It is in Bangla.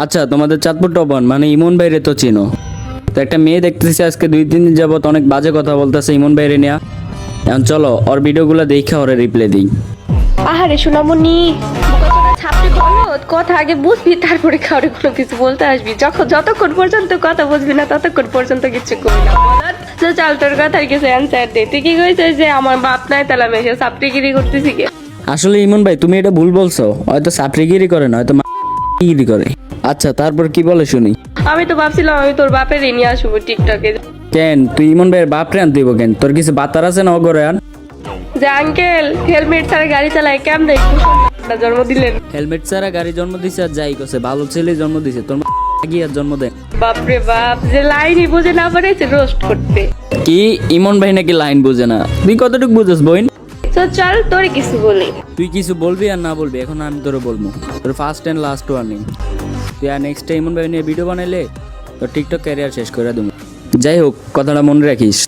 আচ্ছা, তোমাদের চাঁদপুর টপন মানে ইমন ভাইরে তো চিনো। তো একটা মেয়ে দেখতেছি আজকে 2-3 দিন যাবত অনেক বাজে কথা বলতেছে ইমন ভাইরে নিয়ে। এখন চলো ওর ভিডিওগুলো দেখে ওরে রিপ্লাই দিই। আহারে সোনামণি, বোকাচোদা ছাত্রী বলত কথা আগে বুঝবি, তারপরে কাউরে কোনো কিছু বলতে আসবি। যতক্ষণ পর্যন্ত কথা বুঝবি না ততক্ষণ পর্যন্ত কিছু করবি না। বলত যে চাল তোর কথার কিছু অ্যান্সার দে। তুই কি কইছিস যে আমার বাপ নাই তাহলে মেশে ছাত্রীগিরি করতেছি কে? আসলে ইমন ভাই তুমি এটা ভুল বলছো, হয়তো ছাত্রীগিরি করে না, হয়তো গিরি করে। আচ্ছা তারপর কি বলে শুনি। আমি তো ভাবছিলাম আমি তোর বাপের নিয়ে আসবো টিকটকে। কেন তুই ইমন ভাইয়ের বাপরে আনতে দিব কেন? তোর কিছু বাতার আছে না অগরে আন? যে আঙ্কেল হেলমেট ছাড়া গাড়ি চালায় কেমন জন্ম দিলেন? হেলমেট ছাড়া গাড়ি জন্ম দিছে আর যাই করছে, ভালো ছেলে জন্ম দিছে, তোর কি আর জন্ম দেয়? বাপরে বাপ, যে লাইনই বুঝে না পারেছে রোস্ট করতে। কি ইমন ভাই নাকি লাইন বুঝে না? তুই কতটুকু বুঝছ বইন? তো চল তোর কিছু বলি। তুই কিছু বলবি আর না বলবি এখন আমি তোরে বলবো। তোর ফার্স্ট এন্ড লাস্ট ওয়ার্নিং, তুই আর নেক্সট টাইম ইমন ভাই নিয়ে ভিডিও বানাইলে তোর টিকটক ক্যারিয়ার শেষ করে দেবো। যাই হোক কথাটা মনে রাখিস।